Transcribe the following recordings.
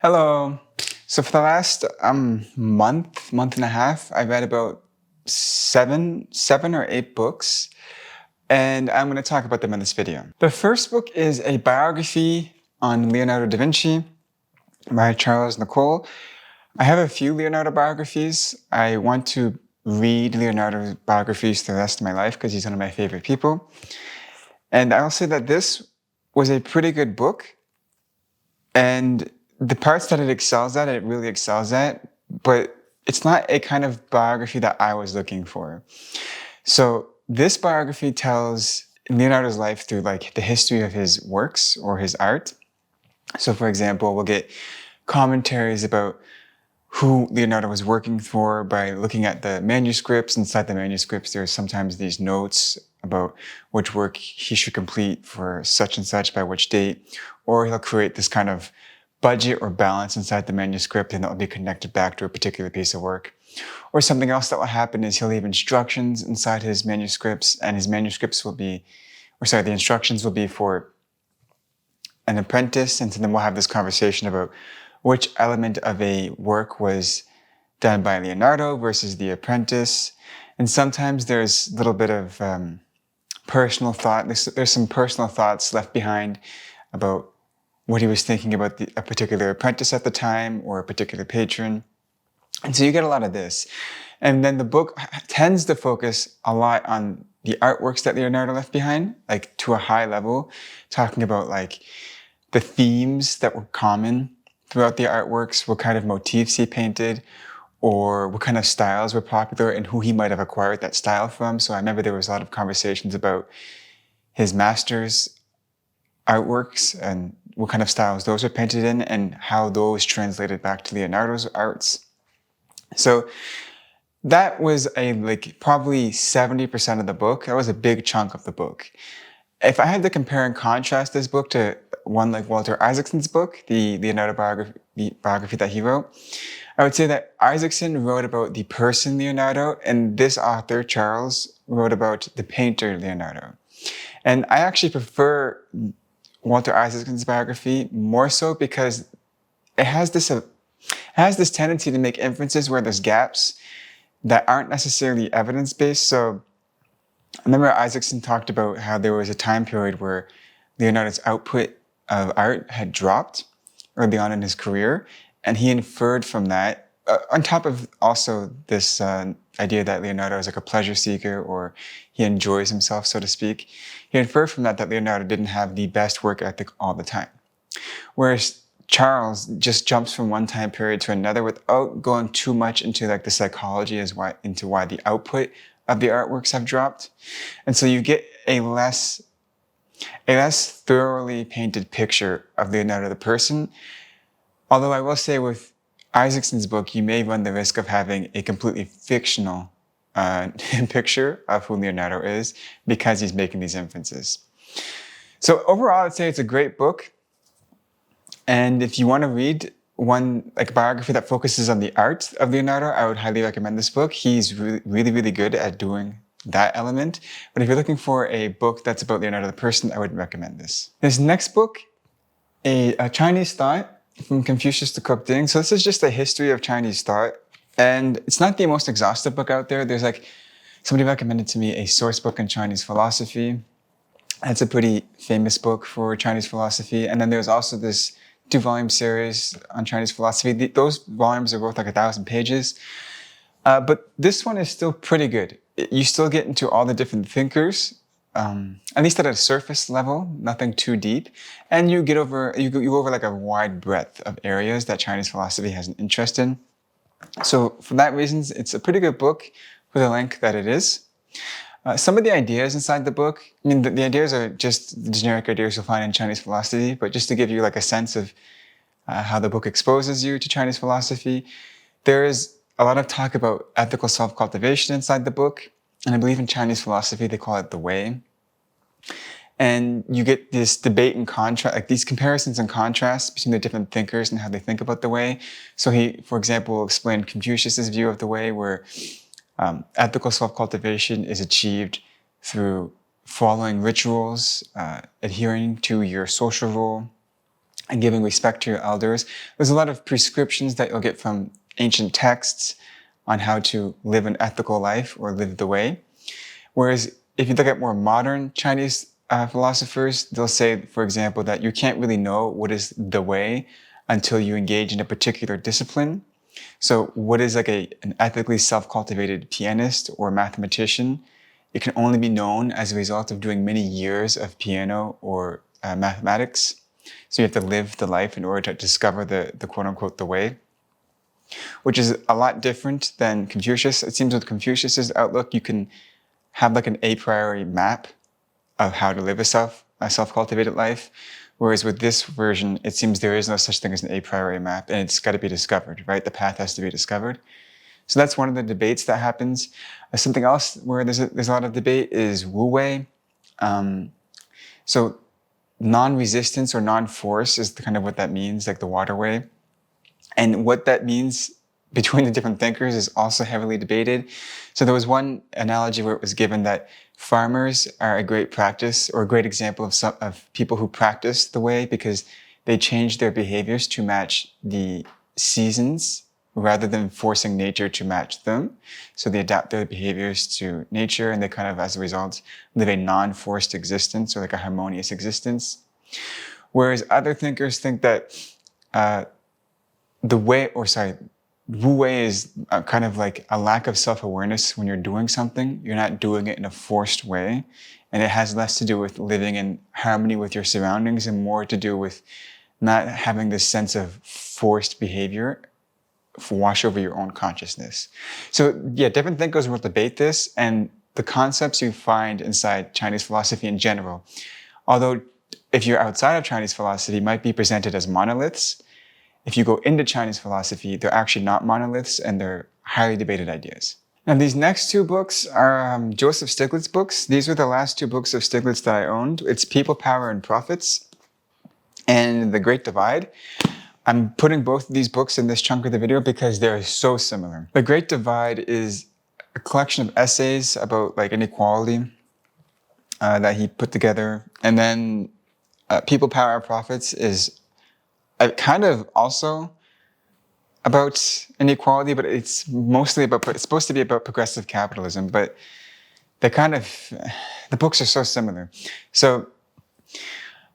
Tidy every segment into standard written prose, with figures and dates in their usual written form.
Hello. So for the last month and a half, I read about seven or eight books, and I'm going to talk about them in this video. The first book is a biography on Leonardo da Vinci by Charles Nicole. I have a few Leonardo biographies. I want to read Leonardo's biographies the rest of my life because he's one of my favorite people. And I'll say that this was a pretty good book. And the parts that it excels at, it really excels at, but it's not a kind of biography that I was looking for. So this biography tells Leonardo's life through like the history of his works or his art. So for example, we'll get commentaries about who Leonardo was working for by looking at the manuscripts. Inside the manuscripts, there's sometimes these notes about which work he should complete for such and such by which date, or he'll create this kind of budget or balance inside the manuscript and that will be connected back to a particular piece of work. Or something else that will happen is he'll leave instructions inside his manuscripts, and his manuscripts will be, the instructions will be for an apprentice, and so then we'll have this conversation about which element of a work was done by Leonardo versus the apprentice. And sometimes there's a little bit of personal thought. There's some personal thoughts left behind about what he was thinking about a particular apprentice at the time or a particular patron. And so you get a lot of this. And then the book tends to focus a lot on the artworks that Leonardo left behind, like to a high level, talking about like the themes that were common throughout the artworks, what kind of motifs he painted, or what kind of styles were popular and who he might have acquired that style from. So I remember there was a lot of conversations about his master's artworks and what kind of styles those were painted in and how those translated back to Leonardo's arts. So that was probably 70% of the book. That was a big chunk of the book. If I had to compare and contrast this book to one like Walter Isaacson's book, the Leonardo biography that he wrote, I would say that Isaacson wrote about the person Leonardo, and this author, Charles, wrote about the painter Leonardo. And I actually prefer Walter Isaacson's biography more so because it has this tendency to make inferences where there's gaps that aren't necessarily evidence-based. So I remember Isaacson talked about how there was a time period where Leonardo's output of art had dropped early on in his career, and he inferred from that, on top of also this idea that Leonardo is like a pleasure seeker or he enjoys himself, so to speak, he inferred from that Leonardo didn't have the best work ethic all the time. Whereas Charles just jumps from one time period to another without going too much into like the psychology into why the output of the artworks have dropped. And so you get a less thoroughly painted picture of Leonardo the person. Although I will say with Isaacson's book, you may run the risk of having a completely fictional picture of who Leonardo is because he's making these inferences. So overall, I'd say it's a great book. And if you want to read one like biography that focuses on the art of Leonardo, I would highly recommend this book. He's really good at doing that element. But if you're looking for a book that's about Leonardo the person, I would recommend this. This next book, a Chinese Thought from Confucius to Cooking. So this is just a history of Chinese thought. And it's not the most exhaustive book out there. There's like, somebody recommended to me a source book in Chinese philosophy. That's a pretty famous book for Chinese philosophy. And then there's also this 2-volume series on Chinese philosophy. Those volumes are both like 1,000 pages. But this one is still pretty good. You still get into all the different thinkers, at least at a surface level, nothing too deep. And you go over like a wide breadth of areas that Chinese philosophy has an interest in. So for that reason, it's a pretty good book for the length that it is. Some of the ideas inside the book, I mean, the ideas are just the generic ideas you'll find in Chinese philosophy, but just to give you like a sense of how the book exposes you to Chinese philosophy, there is a lot of talk about ethical self-cultivation inside the book. And I believe in Chinese philosophy, they call it the way. And you get this debate and contrast, like these comparisons and contrasts between the different thinkers and how they think about the way. So he, for example, explained Confucius's view of the way, where ethical self-cultivation is achieved through following rituals, adhering to your social role, and giving respect to your elders. There's a lot of prescriptions that you'll get from ancient texts on how to live an ethical life or live the way. Whereas if you look at more modern Chinese philosophers, they'll say, for example, that you can't really know what is the way until you engage in a particular discipline. So what is like an ethically self-cultivated pianist or mathematician? It can only be known as a result of doing many years of piano or mathematics. So you have to live the life in order to discover the quote-unquote the way, which is a lot different than Confucius. It seems with Confucius's outlook, you can have like an a priori map of how to live a self-cultivated life. Whereas with this version, it seems there is no such thing as an a priori map, and it's got to be discovered, right? The path has to be discovered. So that's one of the debates that happens. Something else where there's a lot of debate is Wu Wei. So non-resistance or non-force is kind of what that means, like the waterway. And what that means between the different thinkers is also heavily debated. So there was one analogy where it was given that farmers are a great practice or a great example of people who practice the way because they change their behaviors to match the seasons rather than forcing nature to match them. So they adapt their behaviors to nature and they kind of, as a result, live a non-forced existence or like a harmonious existence. Whereas other thinkers think that Wu Wei is kind of like a lack of self-awareness when you're doing something. You're not doing it in a forced way. And it has less to do with living in harmony with your surroundings and more to do with not having this sense of forced behavior wash over your own consciousness. So yeah, different thinkers will debate this, and the concepts you find inside Chinese philosophy in general, although if you're outside of Chinese philosophy, might be presented as monoliths. If you go into Chinese philosophy, they're actually not monoliths and they're highly debated ideas. Now, these next two books are Joseph Stiglitz's books. These were the last two books of Stiglitz that I owned. It's People, Power, and Profits and The Great Divide. I'm putting both of these books in this chunk of the video because they're so similar. The Great Divide is a collection of essays about like inequality that he put together. And then People, Power, and Profits is kind of also about inequality, but it's supposed to be about progressive capitalism, but the books are so similar. So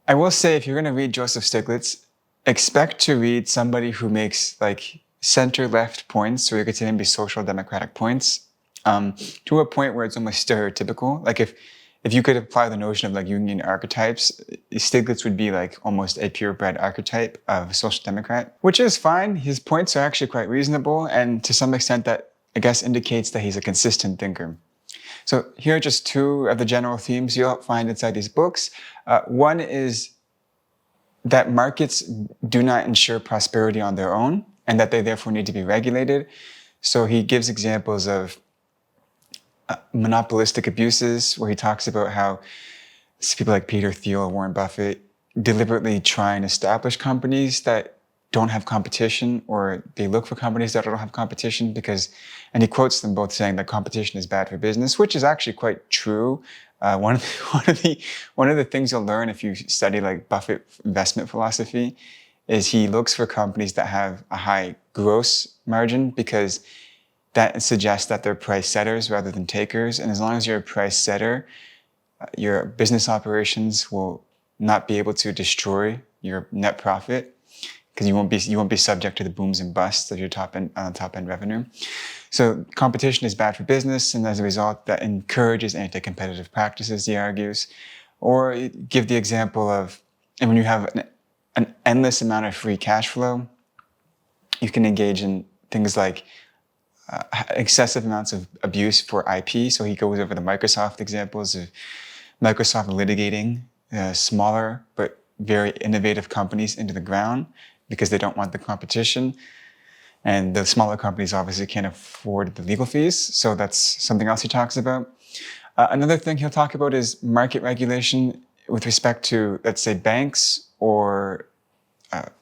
I will say, if you're going to read Joseph Stiglitz, expect to read somebody who makes like center-left points, or you could say maybe social democratic points, to a point where it's almost stereotypical. Like if you could apply the notion of like Jungian archetypes, Stiglitz would be like almost a purebred archetype of a social democrat, which is fine. His points are actually quite reasonable, and to some extent that, I guess, indicates that he's a consistent thinker. So here are just two of the general themes you'll find inside these books. One is that markets do not ensure prosperity on their own, and that they therefore need to be regulated. So he gives examples of monopolistic abuses, where he talks about how people like Peter Thiel, Warren Buffett, deliberately try and establish companies that don't have competition, or they look for companies that don't have competition and he quotes them both saying that competition is bad for business, which is actually quite true. One of the things you'll learn if you study like Buffett investment philosophy is he looks for companies that have a high gross margin, because that suggests that they're price setters rather than takers. And as long as you're a price setter, your business operations will not be able to destroy your net profit, because you won't be subject to the booms and busts of your top end revenue. So competition is bad for business, and as a result, that encourages anti-competitive practices, he argues. Or give the example of, and when you have an endless amount of free cash flow, you can engage in things like excessive amounts of abuse for IP. So he goes over the Microsoft examples of Microsoft litigating smaller but very innovative companies into the ground because they don't want the competition. And the smaller companies obviously can't afford the legal fees. So that's something else he talks about. Another thing he'll talk about is market regulation with respect to, let's say, banks or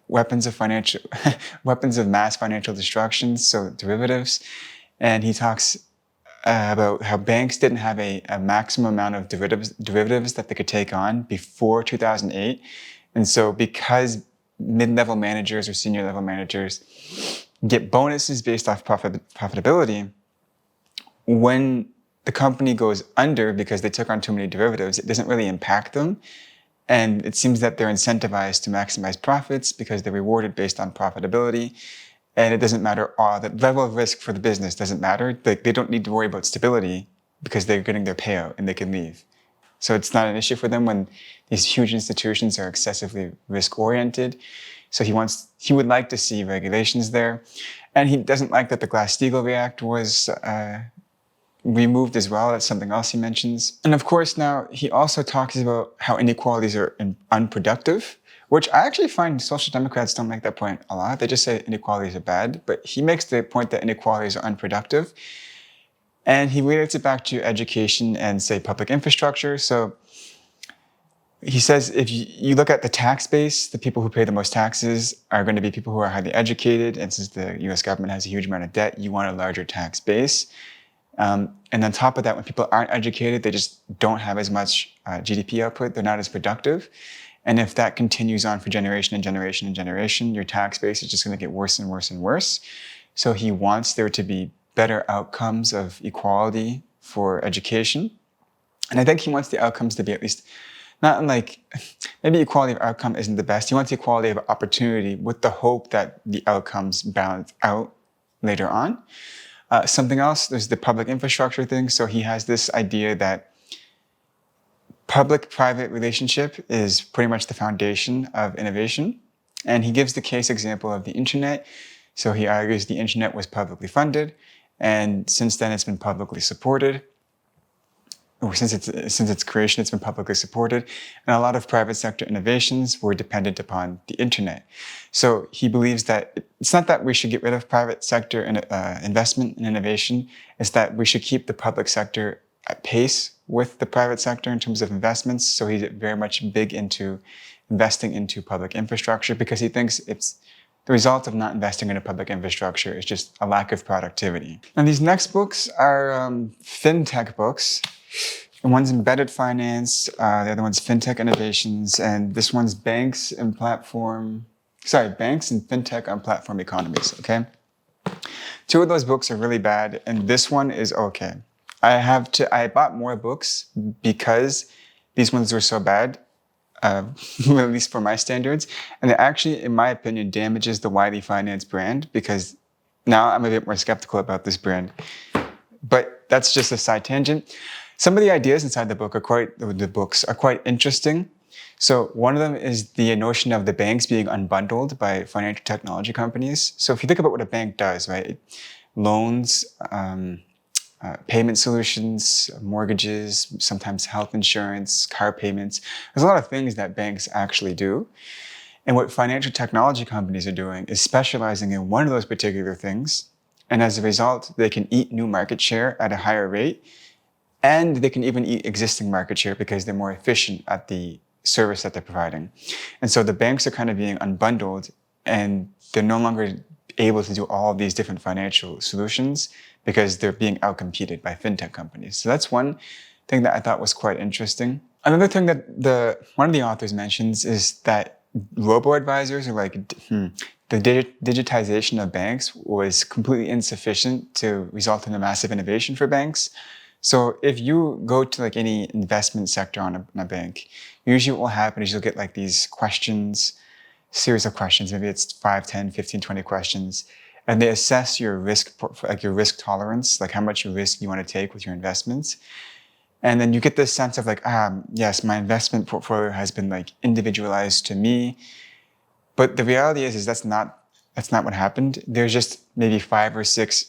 weapons of mass financial destruction, so derivatives. And he talks about how banks didn't have a maximum amount of derivatives that they could take on before 2008. And so because mid-level managers or senior level managers get bonuses based off profitability, when the company goes under because they took on too many derivatives, it doesn't really impact them. And it seems that they're incentivized to maximize profits because they're rewarded based on profitability. And it doesn't matter, the level of risk for the business doesn't matter. They don't need to worry about stability because they're getting their payout and they can leave. So it's not an issue for them when these huge institutions are excessively risk-oriented. So he would like to see regulations there. And he doesn't like that the Glass-Steagall Act was removed as well. That's something else he mentions. And of course, now he also talks about how inequalities are unproductive, which I actually find Social Democrats don't make that point a lot. They just say inequalities are bad, but he makes the point that inequalities are unproductive. And he relates it back to education and, say, public infrastructure. So he says if you look at the tax base, the people who pay the most taxes are going to be people who are highly educated. And since the US government has a huge amount of debt, you want a larger tax base. And on top of that, when people aren't educated, they just don't have as much GDP output. They're not as productive. And if that continues on for generation and generation and generation, your tax base is just going to get worse and worse and worse. So he wants there to be better outcomes of equality for education. And I think he wants the outcomes to be at least, not like, maybe equality of outcome isn't the best. He wants equality of opportunity with the hope that the outcomes balance out later on. Something else, there's the public infrastructure thing. So he has this idea that public-private relationship is pretty much the foundation of innovation. And he gives the case example of the internet. So he argues the internet was publicly funded, and since then it's been publicly supported. Or since its creation, it's been publicly supported. And a lot of private sector innovations were dependent upon the internet. So he believes that it's not that we should get rid of private sector investment and innovation, it's that we should keep the public sector at pace with the private sector in terms of investments. So he's very much big into investing into public infrastructure because he thinks it's the result of not investing in a public infrastructure is just a lack of productivity. And these next books are fintech books. And one's embedded finance, the other one's fintech innovations, and this one's banks and fintech on platform economies, okay? Two of those books are really bad, and this one is okay. I bought more books because these ones were so bad, at least for my standards, and it actually, in my opinion, damages the Wiley Finance brand because now I'm a bit more skeptical about this brand. But that's just a side tangent. Some of the ideas inside the books are quite interesting. So one of them is the notion of the banks being unbundled by financial technology companies. So if you think about what a bank does, right? Loans, payment solutions, mortgages, sometimes health insurance, car payments. There's a lot of things that banks actually do. And what financial technology companies are doing is specializing in one of those particular things. And as a result, they can eat new market share at a higher rate. And they can even eat existing market share because they're more efficient at the service that they're providing. And so the banks are kind of being unbundled and they're no longer able to do all of these different financial solutions because they're being outcompeted by fintech companies. So that's one thing that I thought was quite interesting. Another thing that one of the authors mentions is that robo-advisors are like, the digitization of banks was completely insufficient to result in a massive innovation for banks. So if you go to like any investment sector on a bank, usually what will happen is you'll get like these questions, series of questions, maybe it's 5, 10, 15, 20 questions, and they assess your risk, like your risk tolerance, like how much risk you want to take with your investments. And then you get this sense of like, yes, my investment portfolio has been like individualized to me. But the reality is that's not what happened. There's just maybe 5 or 6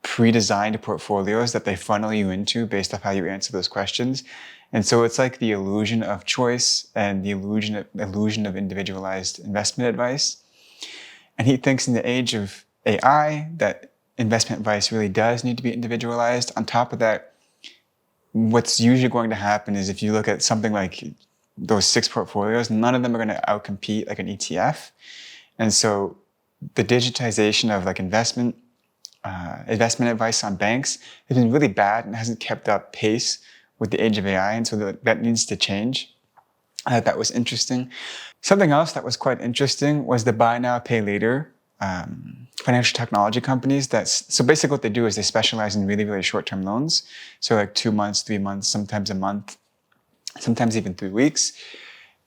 pre-designed portfolios that they funnel you into based off how you answer those questions. And so it's like the illusion of choice and the illusion of individualized investment advice. And he thinks in the age of AI that investment advice really does need to be individualized. On top of that, what's usually going to happen is if you look at something like those 6 portfolios, none of them are going to outcompete like an ETF. And so the digitization of like investment advice on banks has been really bad and hasn't kept up pace with the age of AI. And so that needs to change. I thought that was interesting. Something else that was quite interesting was the buy now, pay later financial technology companies. So basically what they do is they specialize in really, really short-term loans. So like 2 months, 3 months, sometimes a month, sometimes even 3 weeks.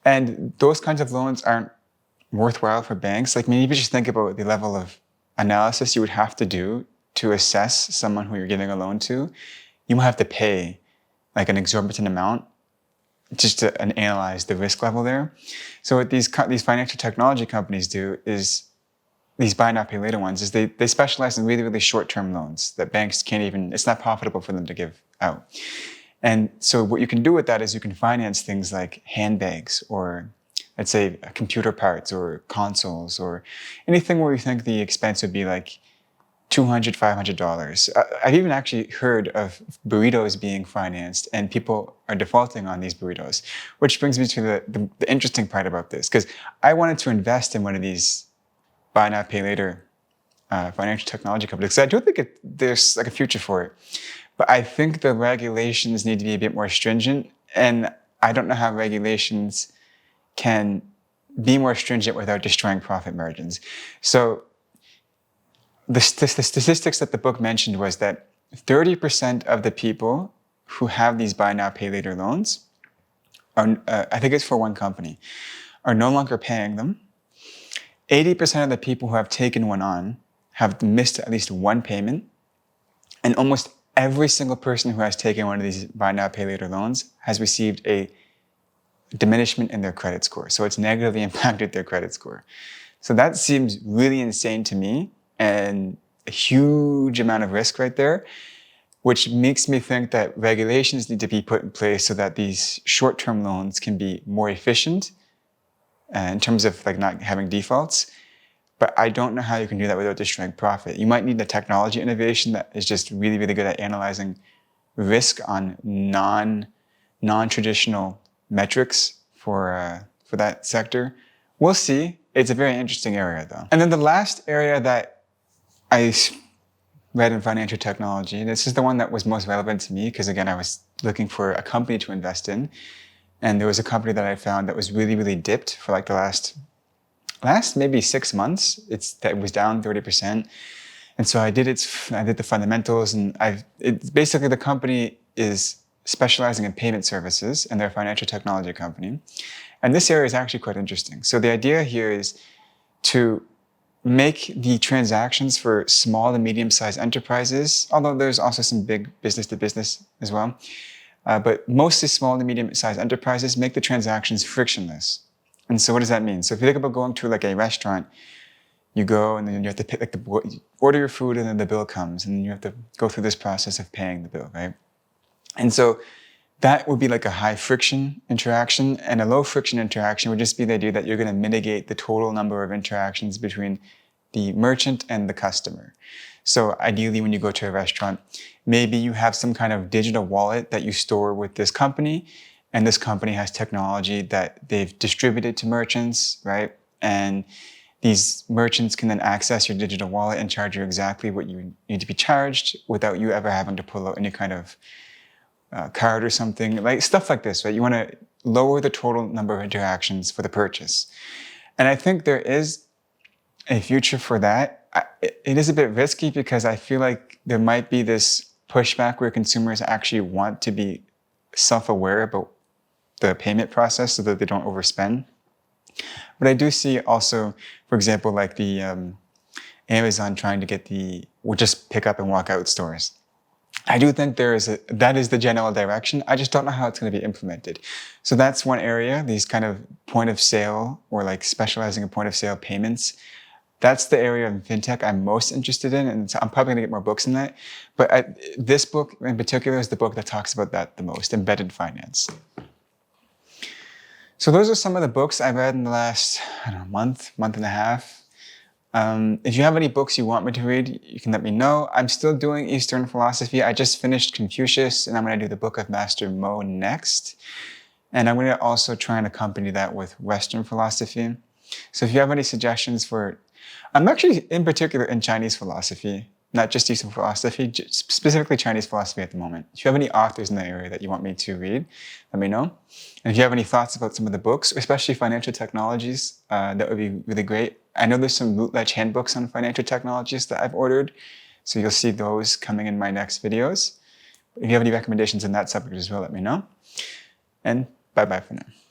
And those kinds of loans aren't worthwhile for banks. Like maybe just think about the level of analysis you would have to do to assess someone who you're giving a loan to. You might have to pay like an exorbitant amount just to analyze the risk level there. So what these financial technology companies do is, these buy now, pay later ones, is they specialize in really, really short-term loans that banks can't even, it's not profitable for them to give out. And so what you can do with that is you can finance things like handbags or, let's say, computer parts or consoles or anything where you think the expense would be like $200, $500. I've even actually heard of burritos being financed and people are defaulting on these burritos, which brings me to the interesting part about this, because I wanted to invest in one of these buy now, pay later financial technology companies. So I do think there's like a future for it. But I think the regulations need to be a bit more stringent. And I don't know how regulations can be more stringent without destroying profit margins. So the statistics that the book mentioned was that 30% of the people who have these buy now, pay later loans, I think it's for one company, are no longer paying them. 80% of the people who have taken one on have missed at least one payment. And almost every single person who has taken one of these buy now, pay later loans has received a diminishment in their credit score. So it's negatively impacted their credit score. So that seems really insane to me and a huge amount of risk right there, which makes me think that regulations need to be put in place so that these short-term loans can be more efficient in terms of like not having defaults. But I don't know how you can do that without destroying profit. You might need a technology innovation that is just really, really good at analyzing risk on non-traditional metrics for that sector. We'll see. It's a very interesting area though. And then the last area that I read in financial technology, this is the one that was most relevant to me because again, I was looking for a company to invest in. And there was a company that I found that was really, really dipped for like the last maybe 6 months. It was down 30%. And so I did the fundamentals and basically the company is specializing in payment services and they're a financial technology company. And this area is actually quite interesting. So the idea here is to make the transactions for small and medium-sized enterprises, although there's also some big business-to-business as well, but mostly small and medium-sized enterprises make the transactions frictionless. And so what does that mean? So if you think about going to like a restaurant, you go and then you have to pay, order your food and then the bill comes and you have to go through this process of paying the bill, right? And so that would be like a high friction interaction, and a low friction interaction would just be the idea that you're going to mitigate the total number of interactions between the merchant and the customer. So ideally, when you go to a restaurant, maybe you have some kind of digital wallet that you store with this company, and this company has technology that they've distributed to merchants, right? And these merchants can then access your digital wallet and charge you exactly what you need to be charged without you ever having to pull out any kind of card or something, like stuff like this, right? You want to lower the total number of interactions for the purchase. And I think there is a future for that. It is a bit risky because I feel like there might be this pushback where consumers actually want to be self-aware about the payment process so that they don't overspend. But I do see also, for example, like the Amazon trying to get just pick up and walk out stores. I do think that is the general direction. I just don't know how it's going to be implemented. So that's one area, these kind of point of sale or like specializing in point of sale payments. That's the area of fintech I'm most interested in. And so I'm probably going to get more books in that. But this book in particular is the book that talks about that the most, embedded finance. So those are some of the books I read in the last, month and a half. If you have any books you want me to read, you can let me know. I'm still doing Eastern philosophy. I just finished Confucius, and I'm going to do the Book of Master Mo next. And I'm going to also try and accompany that with Western philosophy. So if you have any suggestions I'm actually in particular in Chinese philosophy. not just Eastern philosophy, specifically Chinese philosophy at the moment. If you have any authors in the area that you want me to read, let me know. And if you have any thoughts about some of the books, especially financial technologies, that would be really great. I know there's some Routledge handbooks on financial technologies that I've ordered, so you'll see those coming in my next videos. If you have any recommendations in that subject as well, let me know. And bye-bye for now.